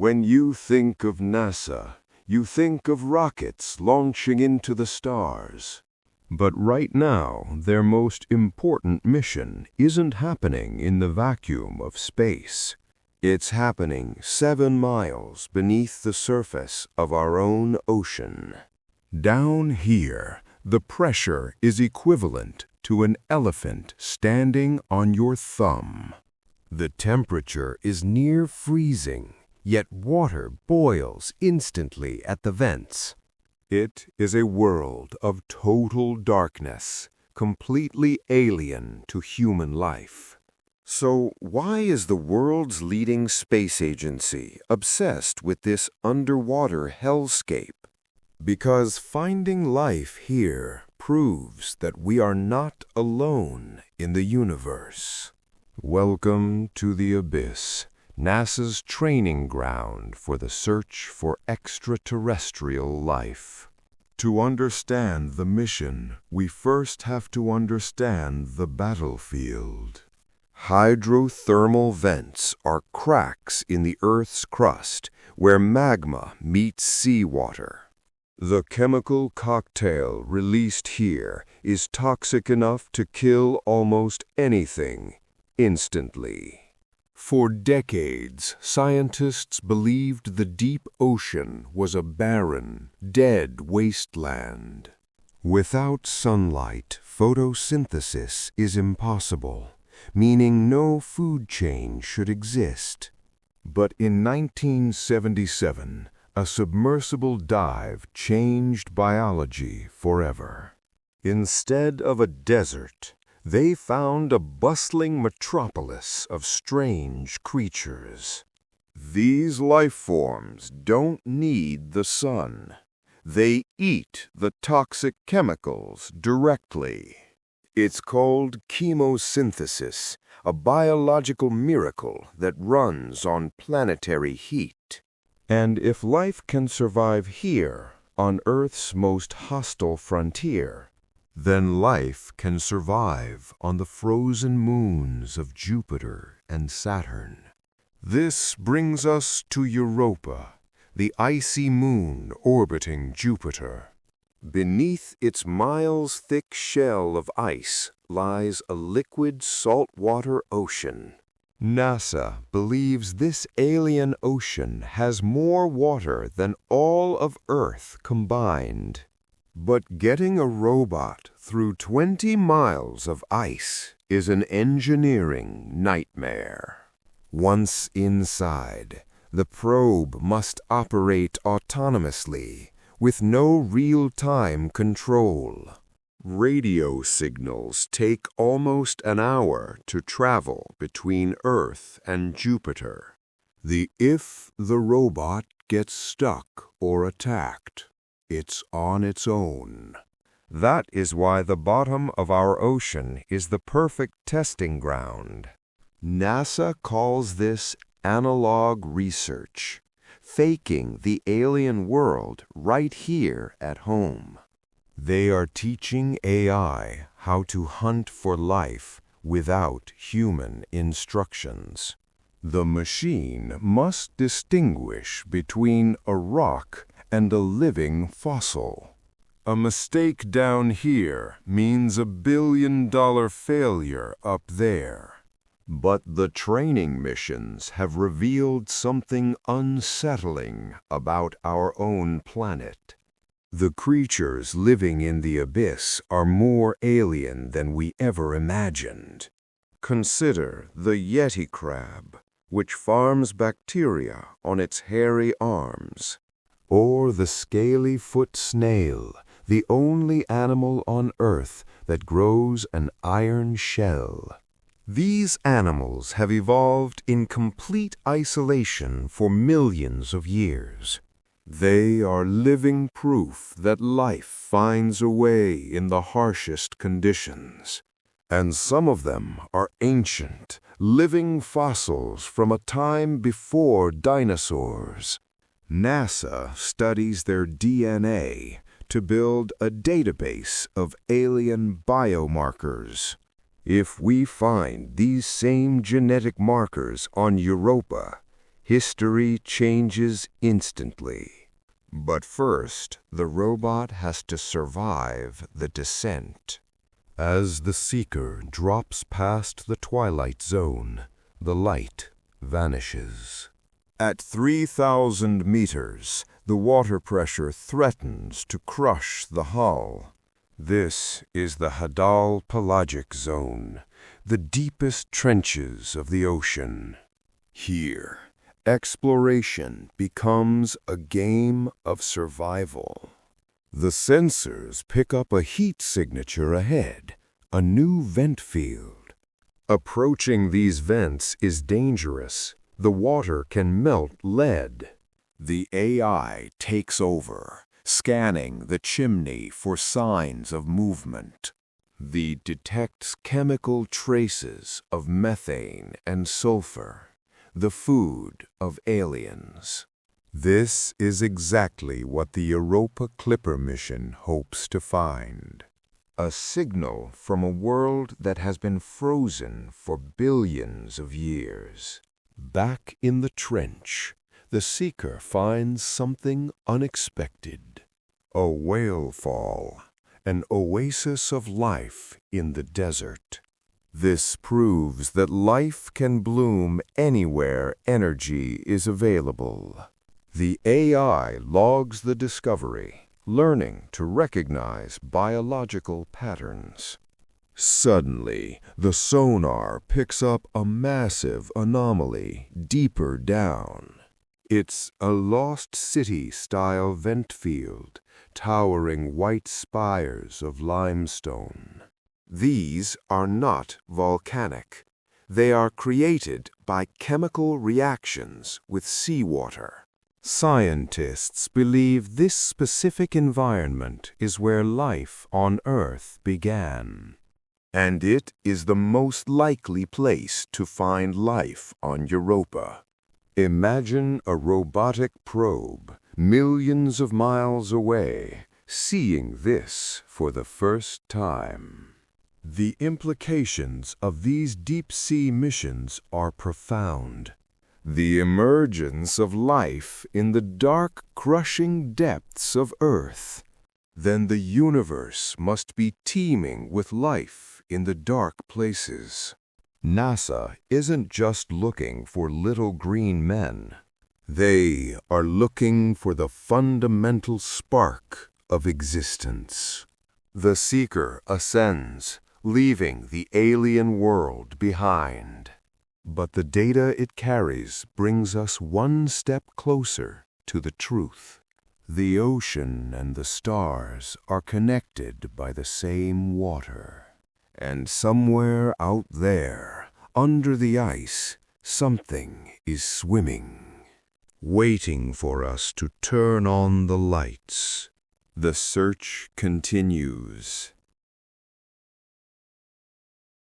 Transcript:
When you think of NASA, you think of rockets launching into the stars. But right now, their most important mission isn't happening in the vacuum of space. It's happening 7 miles beneath the surface of our own ocean. Down here, the pressure is equivalent to an elephant standing on your thumb. The temperature is near freezing, yet water boils instantly at the vents. It is a world of total darkness, completely alien to human life. So why is the world's leading space agency obsessed with this underwater hellscape? Because finding life here proves that we are not alone in the universe. Welcome to the Abyss, NASA's training ground for the search for extraterrestrial life. To understand the mission, we first have to understand the battlefield. Hydrothermal vents are cracks in the Earth's crust where magma meets seawater. The chemical cocktail released here is toxic enough to kill almost anything instantly. For decades, scientists believed the deep ocean was a barren, dead wasteland. Without sunlight, photosynthesis is impossible, meaning no food chain should exist. But in 1977, a submersible dive changed biology forever. Instead of a desert, they found a bustling metropolis of strange creatures. These life forms don't need the sun. They eat the toxic chemicals directly. It's called chemosynthesis, a biological miracle that runs on planetary heat. And if life can survive here, on Earth's most hostile frontier, then life can survive on the frozen moons of Jupiter and Saturn. This brings us to Europa, the icy moon orbiting Jupiter. Beneath its miles-thick shell of ice lies a liquid saltwater ocean. NASA believes this alien ocean has more water than all of Earth combined. But getting a robot through 20 miles of ice is an engineering nightmare. Once inside, the probe must operate autonomously, with no real-time control. Radio signals take almost an hour to travel between Earth and Jupiter. If the robot gets stuck or attacked, it's on its own. That is why the bottom of our ocean is the perfect testing ground. NASA calls this analog research, faking the alien world right here at home. They are teaching AI how to hunt for life without human instructions. The machine must distinguish between a rock and a living fossil. A mistake down here means a billion-dollar failure up there. But the training missions have revealed something unsettling about our own planet. The creatures living in the abyss are more alien than we ever imagined. Consider the Yeti crab, which farms bacteria on its hairy arms. Or the scaly-foot snail, the only animal on Earth that grows an iron shell. These animals have evolved in complete isolation for millions of years. They are living proof that life finds a way in the harshest conditions. And some of them are ancient, living fossils from a time before dinosaurs. NASA studies their DNA to build a database of alien biomarkers. If we find these same genetic markers on Europa, History changes instantly. But first, the robot has to survive the descent. As the seeker drops past the twilight zone, the light vanishes. At 3,000 meters, the water pressure threatens to crush the hull. This is the hydrothermal zone, the deepest trenches of the ocean. Here, exploration becomes a game of survival. The sensors pick up a heat signature ahead, a new vent field. Approaching these vents is dangerous. The water can melt lead. The AI takes over, scanning the chimney for signs of movement. The detects chemical traces of methane and sulfur, the food of aliens. This is exactly what the Europa Clipper mission hopes to find. A signal from a world that has been frozen for billions of years. Back in the trench, the seeker finds something unexpected. A whale fall, an oasis of life in the desert. This proves that life can bloom anywhere energy is available. The AI logs the discovery, learning to recognize biological patterns. Suddenly, the sonar picks up a massive anomaly deeper down. It's a lost city-style vent field, towering white spires of limestone. These are not volcanic. They are created by chemical reactions with seawater. Scientists believe this specific environment is where life on Earth began. And it is the most likely place to find life on Europa. Imagine a robotic probe millions of miles away, seeing this for the first time. The implications of these deep-sea missions are profound. The emergence of life in the dark, crushing depths of Earth. Then the universe must be teeming with life in the dark places. NASA isn't just looking for little green men. They are looking for the fundamental spark of existence. The seeker ascends, leaving the alien world behind. But the data it carries brings us one step closer to the truth. The ocean and the stars are connected by the same water. And somewhere out there, under the ice, something is swimming, waiting for us to turn on the lights. The search continues.